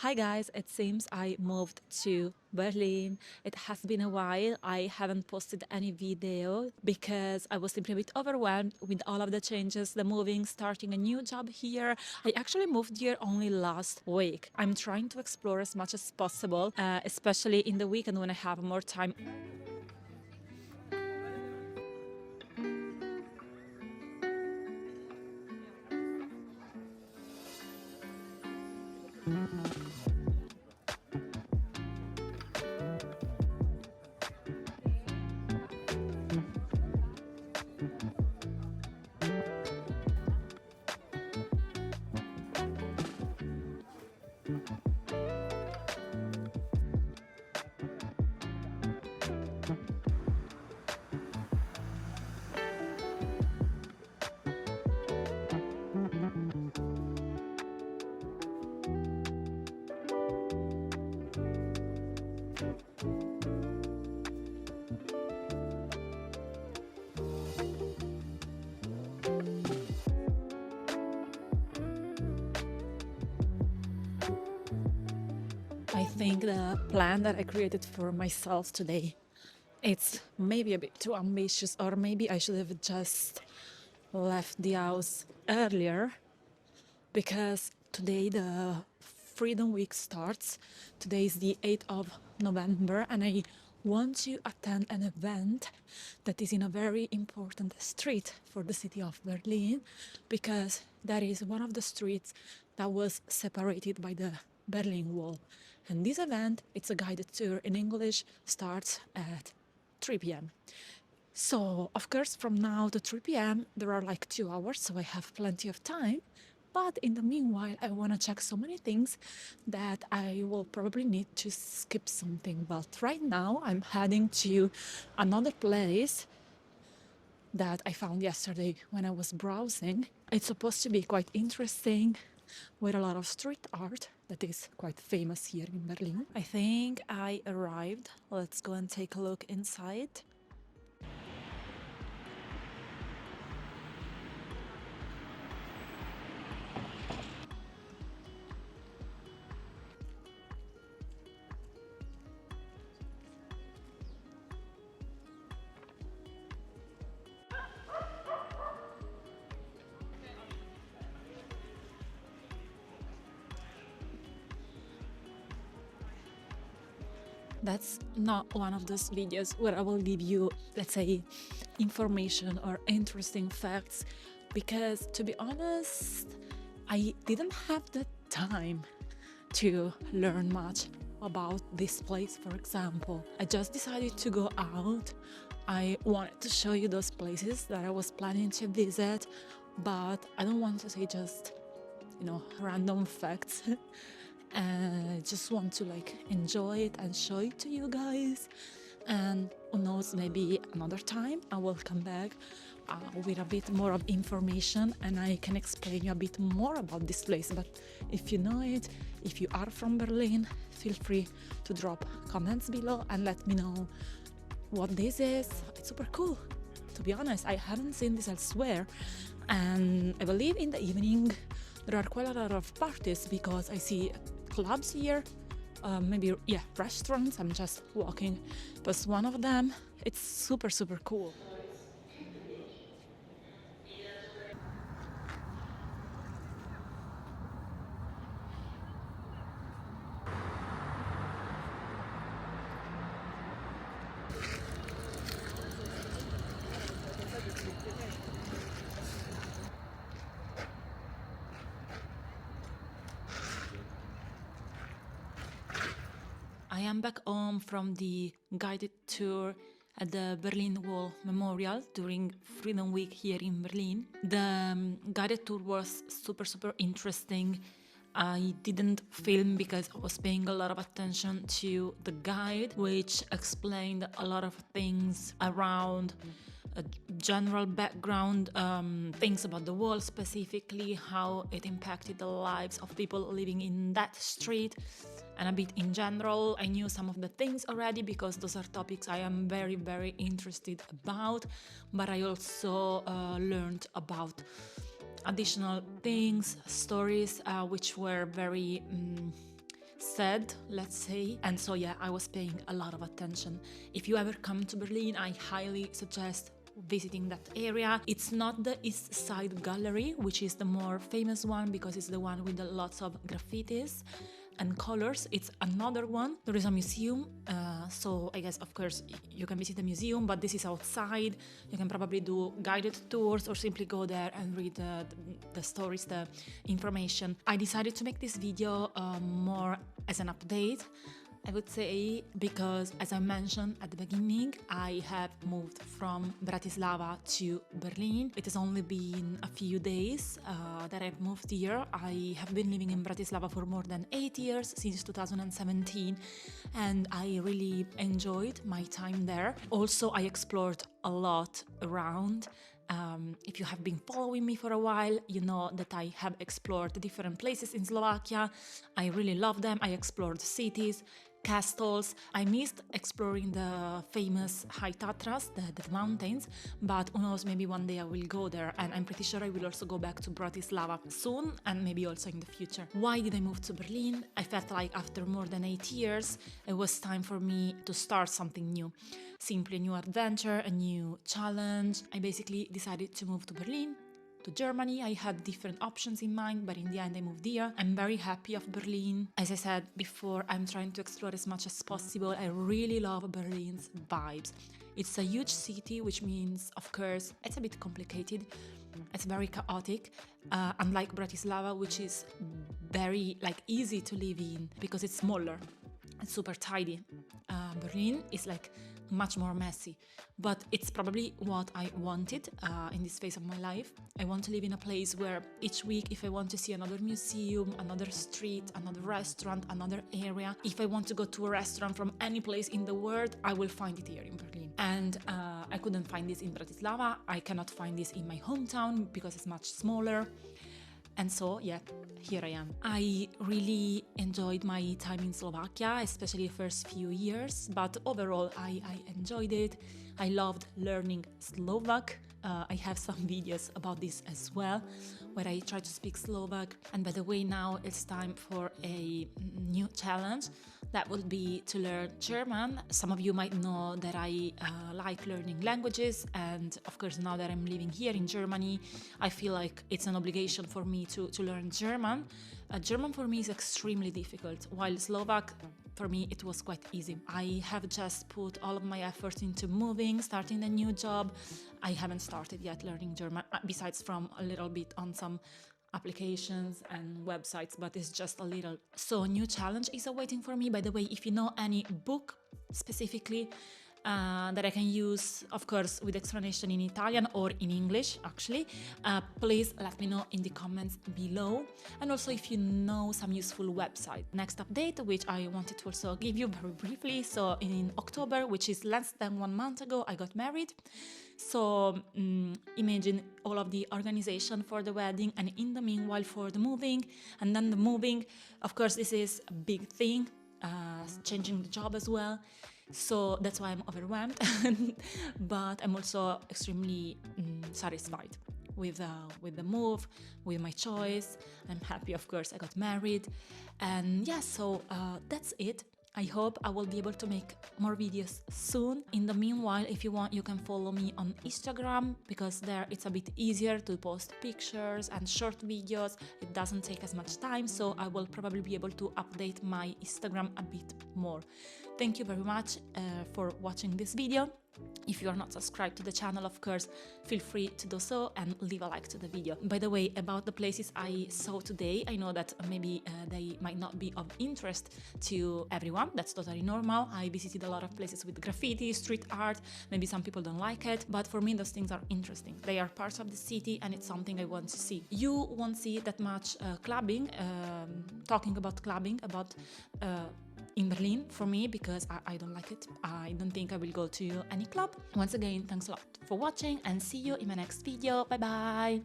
Hi guys, it seems I moved to Berlin. It has been a while. I haven't posted any video because I was simply a bit overwhelmed with all of the changes, the moving, starting a new job here. I actually moved here only last week. I'm trying to explore as much as possible, especially in the weekend when I have more time. I think the plan that I created for myself today, it's maybe a bit too ambitious, or maybe I should have just left the house earlier because today the Freedom Week starts. Today is the 8th of November, and I want to attend an event that is in a very important street for the city of Berlin, because that is one of the streets that was separated by the Berlin Wall. And this event, it's a guided tour in English, starts at 3 p.m. So, of course, from now to 3 p.m., there are like 2 hours, so I have plenty of time. But in the meanwhile, I want to check so many things that I will probably need to skip something. But right now, I'm heading to another place that I found yesterday when I was browsing. It's supposed to be quite interesting with a lot of street art that is quite famous here in Berlin. I think I arrived. Let's go and take a look inside. That's not one of those videos where I will give you, let's say, information or interesting facts, because to be honest, I didn't have the time to learn much about this place, for example. I just decided to go out. I wanted to show you those places that I was planning to visit, but I don't want to say just, random facts. And I just want to enjoy it and show it to you guys. And who knows, maybe another time I will come back with a bit more of information and I can explain you a bit more about this place. But if you know it, if you are from Berlin, feel free to drop comments below and let me know what this is. It's super cool. To be honest, I haven't seen this elsewhere, and I believe in the evening there are quite a lot of parties because I see clubs here, restaurants. I'm just walking past one of them. It's super cool. I am back home from the guided tour at the Berlin Wall Memorial during Freedom Week here in Berlin. The guided tour was super interesting. I didn't film because I was paying a lot of attention to the guide, which explained a lot of things around a general background, things about the wall specifically, how it impacted the lives of people living in that street, and a bit in general. I knew some of the things already because those are topics I am very interested about, but I also learned about additional things, stories which were very said, let's say. And so yeah, I was paying a lot of attention. If you ever come to Berlin, I highly suggest visiting that area. It's not the East Side Gallery, which is the more famous one because it's the one with lots of graffitis and colors. It's another one. There is a museum, so I guess of course you can visit the museum, but this is outside. You can probably do guided tours or simply go there and read the stories, the information. I decided to make this video more as an update, I would say, because as I mentioned at the beginning, I have moved from Bratislava to Berlin. It has only been a few days that I've moved here. I have been living in Bratislava for more than 8 years, since 2017, and I really enjoyed my time there. Also, I explored a lot around. If you have been following me for a while, you know that I have explored different places in Slovakia. I really love them. I explored cities, castles. I missed exploring the famous High Tatras, the mountains, but who knows, maybe one day I will go there, and I'm pretty sure I will also go back to Bratislava soon and maybe also in the future. Why did I move to Berlin? I felt like after more than 8 years, it was time for me to start something new. Simply a new adventure, a new challenge. I basically decided to move to Berlin, to Germany. I had different options in mind, but in the end I moved here. I'm very happy of Berlin. As I said before, I'm trying to explore as much as possible. I really love Berlin's vibes. It's a huge city, which means, of course, it's a bit complicated. It's very chaotic, unlike Bratislava, which is very easy to live in because it's smaller. It's super tidy. Berlin is much more messy, but it's probably what I wanted in this phase of my life. I want to live in a place where each week, if I want to see another museum, another street, another restaurant, another area, if I want to go to a restaurant from any place in the world, I will find it here in Berlin. And I couldn't find this in Bratislava. I cannot find this in my hometown because it's much smaller. And so, yeah, here I am. I really enjoyed my time in Slovakia, especially the first few years, but overall I enjoyed it. I loved learning Slovak. I have some videos about this as well, where I try to speak Slovak. And by the way, now it's time for a new challenge. That would be to learn German. Some of you might know that I like learning languages, and of course now that I'm living here in Germany, I feel like it's an obligation for me to learn German. German for me is extremely difficult, while Slovak, for me, it was quite easy. I have just put all of my effort into moving, starting a new job. I haven't started yet learning German, besides from a little bit on some applications and websites, but it's just a little. So a new challenge is awaiting for me. By the way, if you know any book specifically that I can use, of course, with explanation in Italian or in English, actually, please let me know in the comments below. And also if you know some useful website. Next update, which I wanted to also give you very briefly. So in October, which is less than 1 month ago, I got married. So imagine all of the organization for the wedding, and in the meanwhile for the moving, and then the moving. Of course, this is a big thing, changing the job as well. So that's why I'm overwhelmed, but I'm also extremely satisfied with the move, with my choice. I'm happy, of course, I got married, and yeah, so that's it. I hope I will be able to make more videos soon. In the meanwhile, if you want, you can follow me on Instagram, because there it's a bit easier to post pictures and short videos. It doesn't take as much time, so I will probably be able to update my Instagram a bit more. Thank you very much for watching this video. If you are not subscribed to the channel, of course, feel free to do so and leave a like to the video. By the way, about the places I saw today, I know that maybe they might not be of interest to everyone. That's totally normal. I visited a lot of places with graffiti, street art. Maybe some people don't like it, but for me those things are interesting. They are part of the city and it's something I want to see. You won't see that much clubbing, talking about clubbing, in Berlin for me, because I don't like it. I don't think I will go to any club. Once again, thanks a lot for watching and see you in my next video. Bye bye!